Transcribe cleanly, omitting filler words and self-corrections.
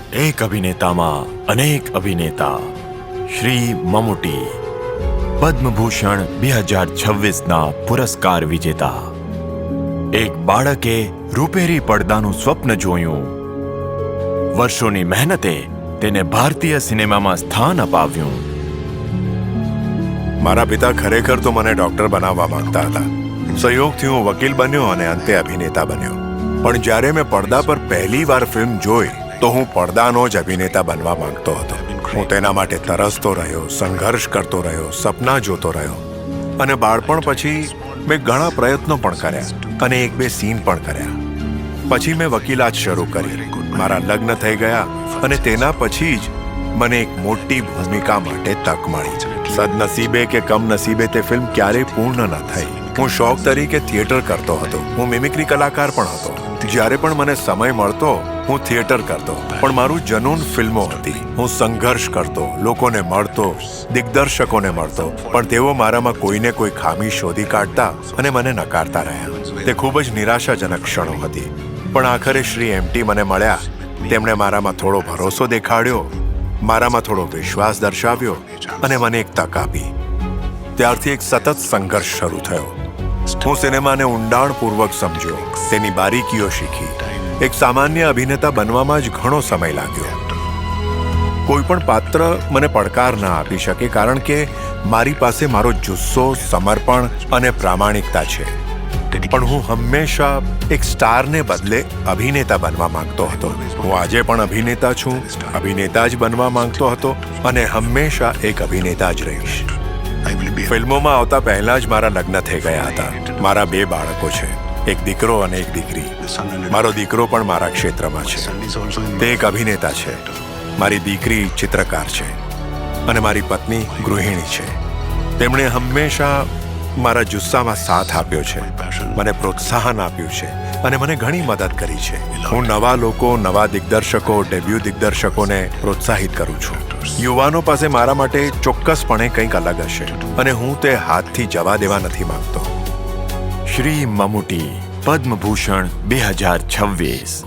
એક અભિનેતામાં અનેક અભિનેતા શ્રી મમૂટી પદ્મભૂષણ 2026ના પુરસ્કાર વિજેતા. એક બાળકે રૂપેરી પડદાનું સ્વપ્ન જોયું. વર્ષોની મહેનતે તેને ભારતીય સિનેમામાં સ્થાન અપાવ્યું. મારા પિતા ખરેખર તો મને ડોક્ટર બનાવવા માંગતા હતા. સંયોગથી હું વકીલ બન્યો અને અંતે અભિનેતા બન્યો. પણ જ્યારે મેં પડદા પર પહેલીવાર ફિલ્મ જોઈ તો હું પડદાનો જ અભિનેતા બનવા માંગતો હતો. હું તેના માટે તરસતો રહ્યો, સંઘર્ષ કરતો રહ્યો, સપના જોતો રહ્યો. અને બાળપણ પછી મેં ઘણા પ્રયત્નો પણ કર્યા અને 1-2 સીન પણ કર્યા. પછી મેં વકીલાત શરૂ કરી. મારા લગ્ન થઈ ગયા અને તેના પછી જ મને એક મોટી ભૂમિકા માટે તક મળી. સદનસીબે કે કમનસીબે તે ફિલ્મ ક્યારેય પૂર્ણ ન થઈ. હું શોખ તરીકે થિયેટર કરતો હતો. હું મિમિક્રી કલાકાર પણ હતો. જ્યારે પણ મને સમય મળતો હું થિયેટર કરતો, પણ મારું જનૂન ફિલ્મો હતી. હું સંઘર્ષ કરતો, લોકોને મળતો, દિગ્દર્શકોને મળતો, પણ તેઓ મારામાં કોઈને કોઈ ખામી શોધી કાઢતા અને મને નકારતા રહ્યા. તે ખૂબ જ નિરાશાજનક ક્ષણો હતી. પણ આખરે શ્રી એમટી મને મળ્યા. તેમણે મારામાં થોડો ભરોસો દેખાડ્યો, મારામાં થોડો વિશ્વાસ દર્શાવ્યો અને મને એક તક આપી. ત્યારથી એક સતત સંઘર્ષ શરૂ થયો. હું સિનેમાને ઊંડાણપૂર્વક સમજ્યો, તેની બારીકીઓ શીખી. એક સામાન્ય અભિનેતા બનવામાં જ ઘણો સમય લાગ્યો. કોઈ પણ પાત્ર મને પડકાર ના આપી શકે, કારણ કે મારી પાસે મારો જુસ્સો, સમર્પણ અને પ્રામાણિકતા છે. પણ હું હંમેશા એક સ્ટારને બદલે અભિનેતા બનવા માંગતો હતો. હું આજે પણ અભિનેતા છું, અભિનેતા જ બનવા માંગતો હતો અને હંમેશા એક અભિનેતા જ રહીશ. ફિલ્મોમાં આવતા પહેલા જ મારા લગ્ન થઈ ગયા હતા. મારા 2 બાળકો છે, એક દીકરો અને એક દીકરી. મારો દીકરો પણ મારા ક્ષેત્રમાં છે, તે એક અભિનેતા છે. મારી દીકરી ચિત્રકાર છે અને મારી પત્ની ગૃહિણી છે. તેમણે હંમેશા મારા જુસ્સામાં સાથ આપ્યો છે, મને પ્રોત્સાહન આપ્યું છે અને મને ઘણી મદદ કરી છે. હું નવા લોકો, નવા દિગ્દર્શકો, ડેબ્યુ દિગ્દર્શકોને પ્રોત્સાહિત કરું છું. યુવાનો પાસે મારા માટે ચોક્કસપણે કંઈક અલગ હશે અને હું તે હાથથી જવા દેવા નથી માંગતો. શ્રી મમૂટી પદ્મભૂષણ 2026.